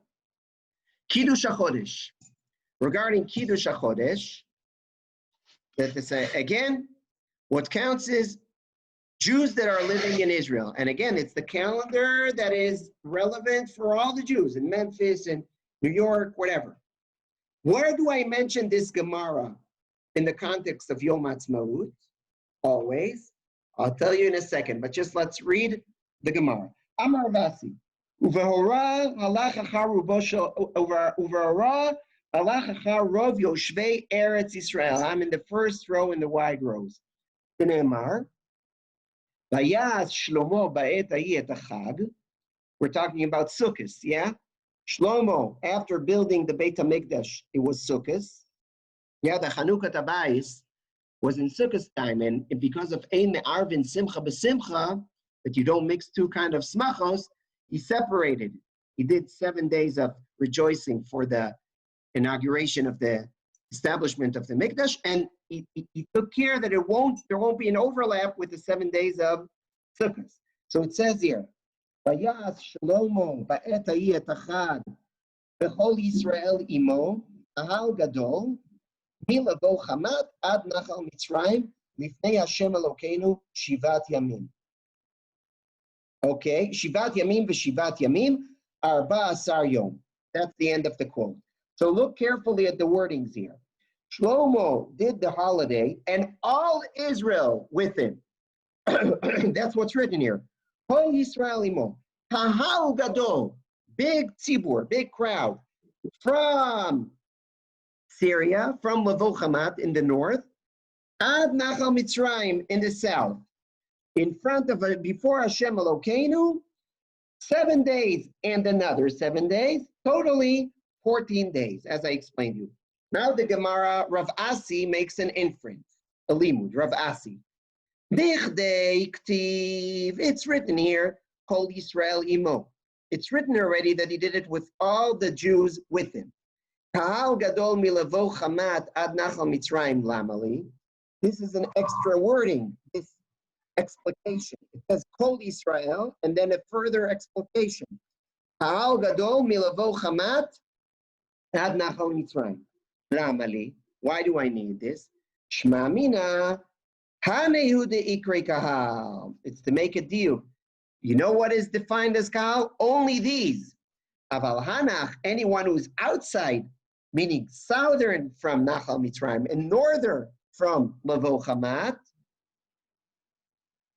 Kiddush HaChodesh. Regarding Kiddush HaChodesh, that to say, again, what counts is Jews that are living in Israel. And again, it's the calendar that is relevant for all the Jews in Memphis and New York, whatever. Where do I mention this Gemara in the context of Yom Ha'atzmaut? Always. I'll tell you in a second, but just let's read the Gemara. Amar Vasi. Uvehora halach achar rov yoshvei Eretz Yisrael. I'm in the first row in the wide rows. B'ne'emar, vayas Shlomo ba'et ha'i et hachag. We're talking about Sukkot, yeah? Shlomo, after building the Beit HaMikdash, it was Sukkot. Yeah, the Chanukah Tabayis was in Sukkot time, and because of Ein Me'arvin Simcha B'Simcha, that you don't mix two kind of smachos, he separated. He did 7 days of rejoicing for the inauguration of the establishment of the Mikdash, and he took care that there won't be an overlap with the 7 days of Sukkot. So it says here, Vayas Shlomo ba'et ha'i et hachag v'chol Yisrael imo ahal gadol milavo chamat ad nachal Mitzrayim lifnei Hashem Elokeinu shivat yamim. Okay, shivat yamim v'shivat yamim arba asar yom. That's the end of the quote. So look carefully at the wordings here. Shlomo did the holiday and all Israel with him. That's what's written here. Kol Yisrael imo, kahal gadol, big tzibur, big crowd, from Syria, from Lavo Chamat in the north, ad Nachal Mitzrayim in the south, in front of before Hashem Elokeinu, 7 days and another 7 days, totally 14 days, as I explained to you. Now the Gemara, Rav Asi makes an inference, a limud, Rav Asi. It's written here, Kol Yisrael Imo. It's written already that he did it with all the Jews with him. Kahal Gadol Milavo Chamat Ad Nachal Mitzrayim Lamali. This is an extra wording, this explication. It says Kol Yisrael, and then a further explication. Kahal Gadol Milavo Chamat Ad Nachal Mitzrayim Lamali. Why do I need this? Shma Mina. It's to make a deal. You know what is defined as kahal? Only these. Aval hanach, anyone who's outside, meaning southern from Nachal Mitzrayim and northern from Lavo Chamat,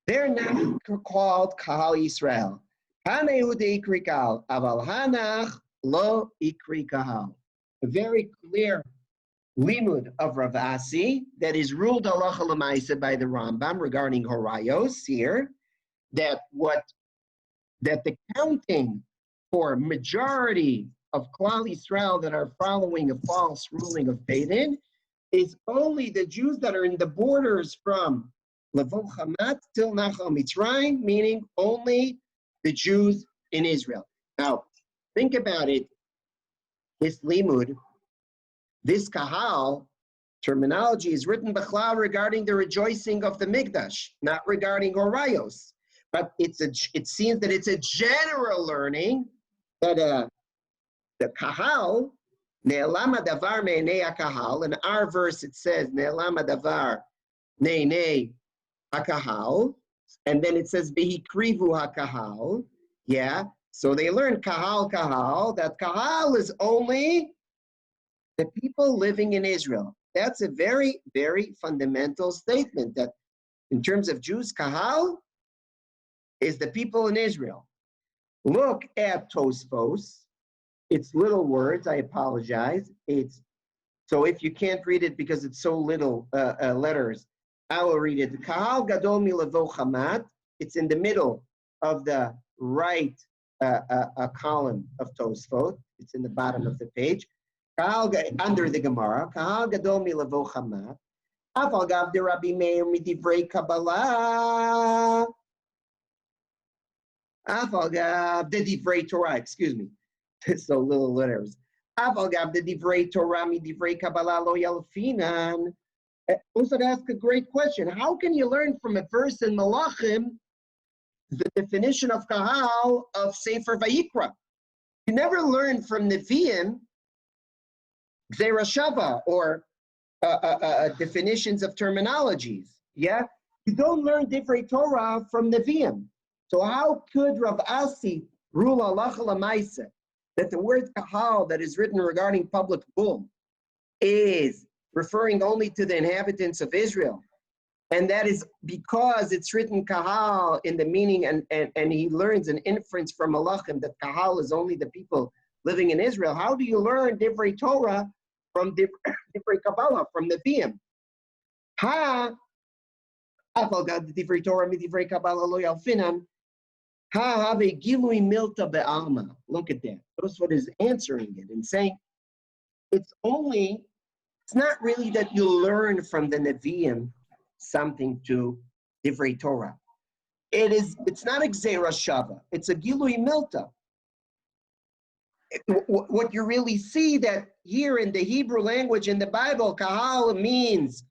they're now called kahal Yisrael. Hanehu deikri kahal. Aval hanach lo ikri kahal. A very clear limud of Rav Asi that is ruled halacha l'maisa by the Rambam regarding Horayos here, that the counting for majority of Klal Yisrael that are following a false ruling of Beit Din is only the Jews that are in the borders from Lavo Chamat till Nachal Mitzrayim, meaning only the Jews in Israel. Now, think about it. This limud, this kahal terminology is written b'chlal regarding the rejoicing of the Mikdash, not regarding Horayos. But it seems that it's a general learning that the kahal, ne'elama davar me'nei kahal. In our verse it says ne'elama davar ne'nei hakahal, and then it says v'hikrivu hakahal. Yeah, so they learn kahal, that kahal is only the people living in Israel. That's a very, very fundamental statement that in terms of Jews, kahal is the people in Israel. Look at Tosfos. It's little words, I apologize. So if you can't read it because it's so little letters, I will read it. Kahal gadol milavo chamat. It's in the middle of the right column of Tosfot. It's in the bottom of the page. Under the Gemara, Kahal Gadol Milavo Chamat, Afal Gav de Rabbi Meir Midivrei Kabbalah, Afal Gav de Divrei Torah, excuse me, so little letters. Afal Gav de Divrei Torah Midivrei Kabbalah Lo Yalfinan. Also to ask a great question. How can you learn from a verse in Malachim the definition of Kahal of Sefer Vayikra? You never learn from Nevi'im Geamrah Shava, or definitions of terminologies. Yeah, you don't learn Divrei Torah from Nevi'im. So how could Rav Asi rule halacha l'maisa that the word kahal that is written regarding public bull is referring only to the inhabitants of Israel, and that is because it's written kahal in the meaning, and he learns an inference from Malachim that kahal is only the people living in Israel? How do you learn Divrei Torah from Divrei Kabbalah, from Nevi'im? Afal Gad Divrei Torah Midivrei Kabbalah Lo Yalfinan. Have Gilui Milta Be'alma. Look at that. That's what is answering it and saying it's not really that you learn from the Nevi'im something to Divrei Torah. It's not a Geamrah Shava. It's a Gilui Milta. What you really see that here in the Hebrew language in the Bible, kahal means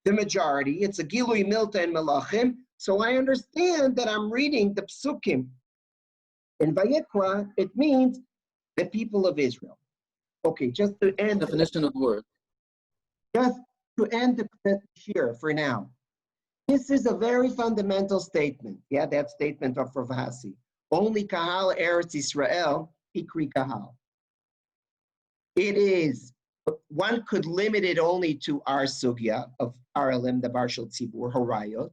the majority. It's a Gilui Milta and Malachim. So I understand that I'm reading the Psukim. In Vayikra, it means the people of Israel. Okay, just to end. Definition of word. Just to end the shir for now. This is a very fundamental statement. Yeah, that statement of Rav Asi. Only kahal Eretz Yisrael. Ikri kahal. It is, one could limit it only to our sugya of Aralim, the Barshal Tzibur, Horayot,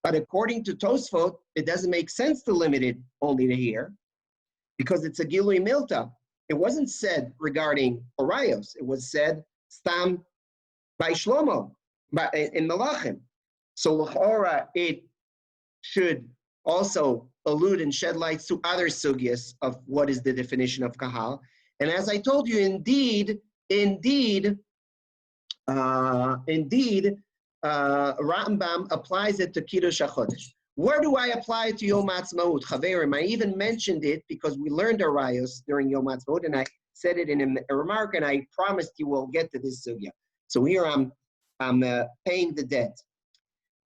but according to Tosfot, it doesn't make sense to limit it only to here, because it's a Gilui Milta. It wasn't said regarding Horayos, it was said Stam by Shlomo, in Malachim. So l'chora, it should also allude and shed light to other sugyas of what is the definition of kahal. And as I told you, indeed, Rambam applies it to Kiddush HaChodesh. Where do I apply it to Yom Ha'atzmaut? Chaverim, I even mentioned it because we learned Horayos during Yom Ha'atzmaut, and I said it in a remark, and I promised you we'll get to this sugya. So here I'm paying the debt.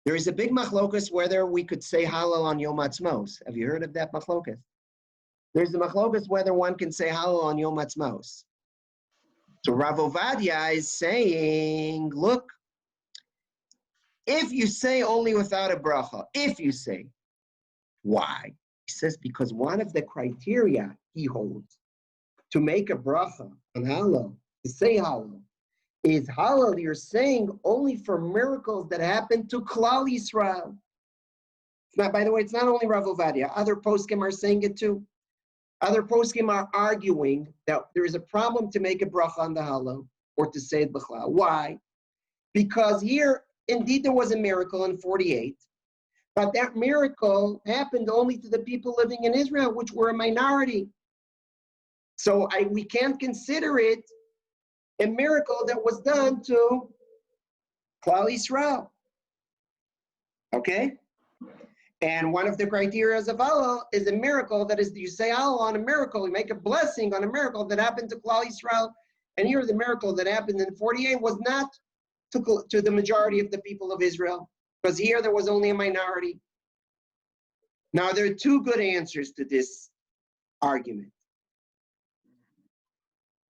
There is a big machlokas whether we could say Hallel on Yom Ha'atzmaut. Have you heard of that machlokas? There's a machlokas whether one can say Hallel on Yom Ha'atzmaut. So Rav Ovadia is saying, look, if you say only without a bracha, if you say, why? He says, because one of the criteria he holds to make a bracha on Hallel, to say Hallel, is Hallel you're saying only for miracles that happen to Klal Yisrael. It's not, by the way, it's not only Rav Ovadia. Other poskim are saying it too. Other poskim are arguing that there is a problem to make a bracha on the Hallel or to say it b'chlal. Why? Because here, indeed, there was a miracle in 48, but that miracle happened only to the people living in Israel, which were a minority. So we can't consider it a miracle that was done to Klal Yisrael. Okay? And one of the criteria of Hallel is a miracle that is, you say Hallel on a miracle, you make a blessing on a miracle that happened to Klal Yisrael. And here the miracle that happened in 48 was not to the majority of the people of Israel, because here there was only a minority. Now, there are two good answers to this argument.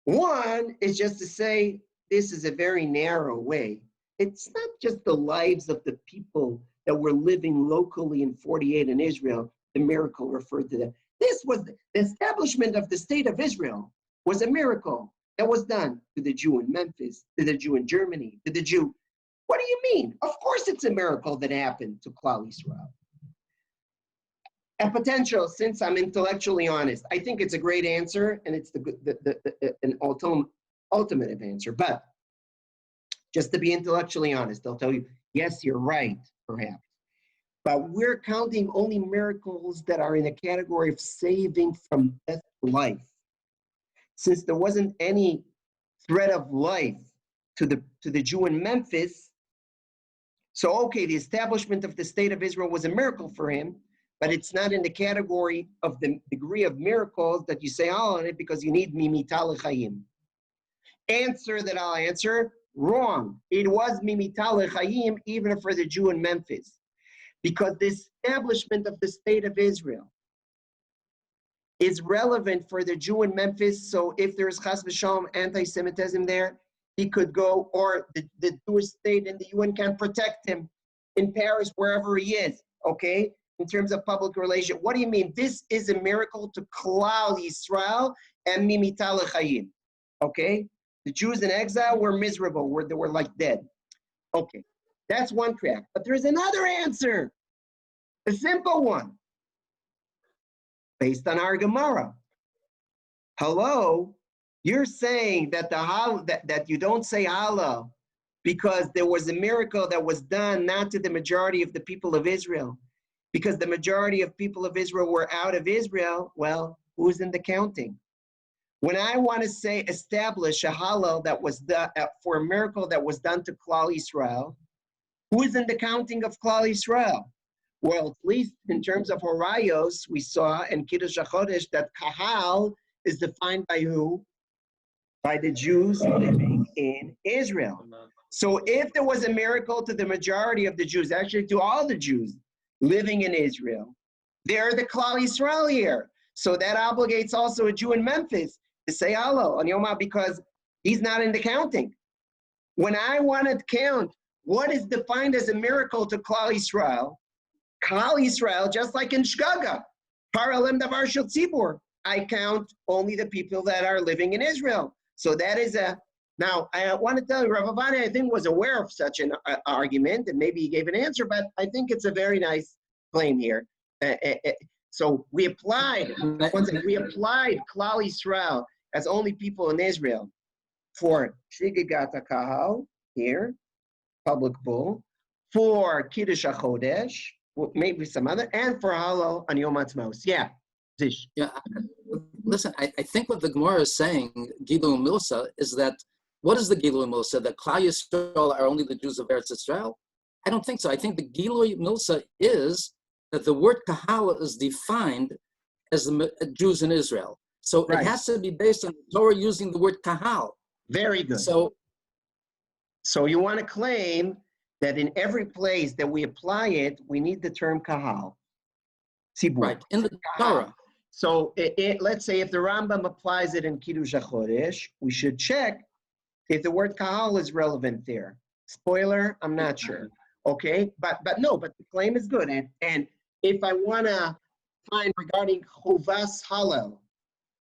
One is just to say this is a very narrow way. It's not just the lives of the people that were living locally in 48 in Israel, the miracle referred to them. This was the establishment of the state of Israel was a miracle that was done to the Jew in Memphis, to the Jew in Germany, to the Jew. What do you mean? Of course it's a miracle that happened to Klal Yisrael. A potential, since I'm intellectually honest, I think it's a great answer, and it's an ultimate answer. But just to be intellectually honest, they'll tell you, yes, you're right, perhaps. But we're counting only miracles that are in a category of saving from death to life. Since there wasn't any threat of life to the Jew in Memphis, so okay, the establishment of the state of Israel was a miracle for him, but it's not in the category of the degree of miracles that you say on it because you need mimita l'chaim. Answer that I'll answer, wrong. It was mimita l'chaim even for the Jew in Memphis, because the establishment of the state of Israel is relevant for the Jew in Memphis. So if there's chas v'shalom anti-Semitism there, he could go, or the Jewish state and the UN can protect him in Paris, wherever he is, okay? In terms of public relations. What do you mean? This is a miracle to Klal Yisrael and mimita l'chaim, okay? The Jews in exile were miserable, they were like dead. Okay, that's one track. But there's another answer, a simple one, based on our Gemara. Hello, you're saying that that you don't say Allah because there was a miracle that was done not to the majority of the people of Israel, because the majority of people of Israel were out of Israel. Well, who's in the counting? When I want to say establish a Hallel that was done for a miracle that was done to Klal Yisrael, who is in the counting of Klal Yisrael? Well, at least in terms of Horayos, we saw in Kiddush HaChodesh that Kahal is defined by who? By the Jews living in Israel. So if there was a miracle to the majority of the Jews, actually to all the Jews living in Israel, they're the Klal Yisrael here. So that obligates also a Jew in Memphis to say Allah on Yom HaAtzmaut because he's not in the counting. When I want to count what is defined as a miracle to Klal Yisrael, just like in Shgaga, Paralem Davar Shel Tzibur, I count only the people that are living in Israel. So that is now I want to tell you, Rav Avani, I think was aware of such an argument, and maybe he gave an answer, but I think it's a very nice claim here. So we applied Klal Yisrael as only people in Israel for Shigigata Kahal here, public bull, for Kiddush HaChodesh, maybe some other, and for Hallel on Yom Ha'atzmaut. Yeah. Zish. Yeah. Listen, I think what the Gemara is saying, Gilu Milsa, is that what is the Gilu Milsa? That Klal Yisrael are only the Jews of Eretz Israel? I don't think so. I think the Gilui Milsa is that the word kahal is defined as the Jews in Israel. So Right. it has to be based on the Torah using the word kahal. Very good. So you want to claim that in every place that we apply it, we need the term kahal. Tzibur. right, in the Kahal. Torah. So let's say if the Rambam applies it in Kiddush HaChodesh, we should check if the word kahal is relevant there. Spoiler, I'm not sure. Okay, but the claim is good. And if I want to find regarding Chovas Halal,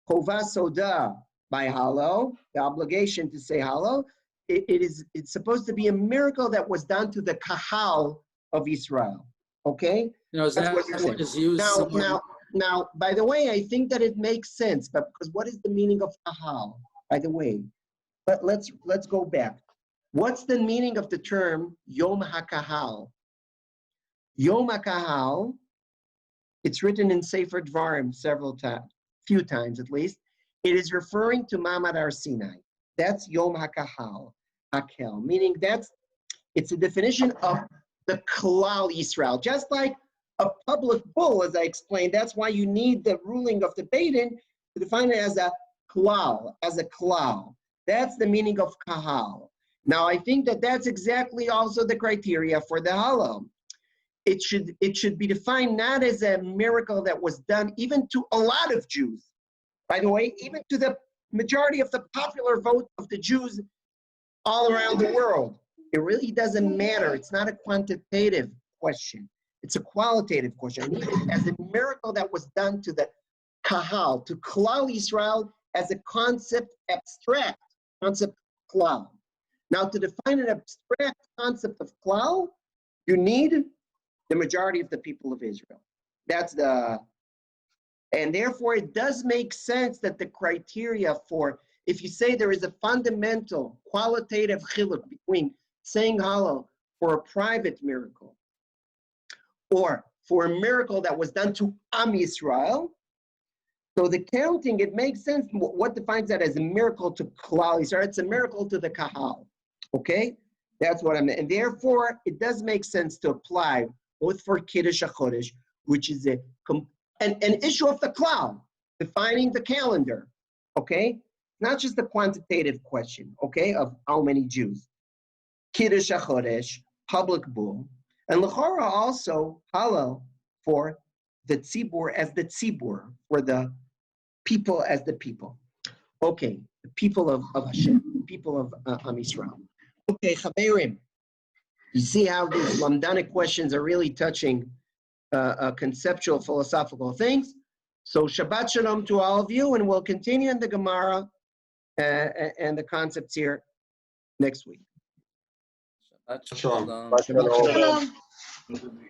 Chovas Soda by Halal, the obligation to say Halal, it's supposed to be a miracle that was done to the kahal of Israel. Okay? Is That's that what you're saying. is used somewhere? Now, by the way, I think that it makes sense, but because what is the meaning of kahal? By the way, but let's go back. What's the meaning of the term Yom HaKahal? Yom HaKahal, it's written in Sefer Dvarim few times at least. It is referring to Ma'amad Har Sinai. That's Yom HaKahal, Hakel, meaning it's a definition of the Klal Yisrael, just like a public bull, as I explained. That's why you need the ruling of the Beit Din to define it as a klal, That's the meaning of kahal. Now, I think that that's exactly also the criteria for the halal. It should be defined not as a miracle that was done even to a lot of Jews. By the way, even to the majority of the popular vote of the Jews all around the world. It really doesn't matter. It's not a quantitative question. It's a qualitative question. I need it as a miracle that was done to the kahal, to Klal Yisrael as a concept, abstract concept of klal. Now, to define an abstract concept of klal, you need the majority of the people of Israel. And therefore it does make sense that the criteria for, if you say there is a fundamental qualitative chiluk between saying halal for a private miracle or for a miracle that was done to Am Yisrael, so the counting, it makes sense. What defines that as a miracle to Klal Yisrael? It's a miracle to the kahal. Okay? That's what I meant. And therefore, it does make sense to apply both for Kiddush HaChodesh, which is an issue of the klal, defining the calendar. Okay? Not just a quantitative question, okay, of how many Jews. Kiddush HaChodesh, public bull, and l'chora also halal for the tzibur as the tzibur, for the people as the people. Okay, the people of Hashem, the people of Am Yisrael. Okay, Chaverim, you see how these lamdanic questions are really touching conceptual, philosophical things. So Shabbat Shalom to all of you, and we'll continue in the Gemara and the concepts here next week. Shabbat shalom. Shabbat Shalom. Shalom.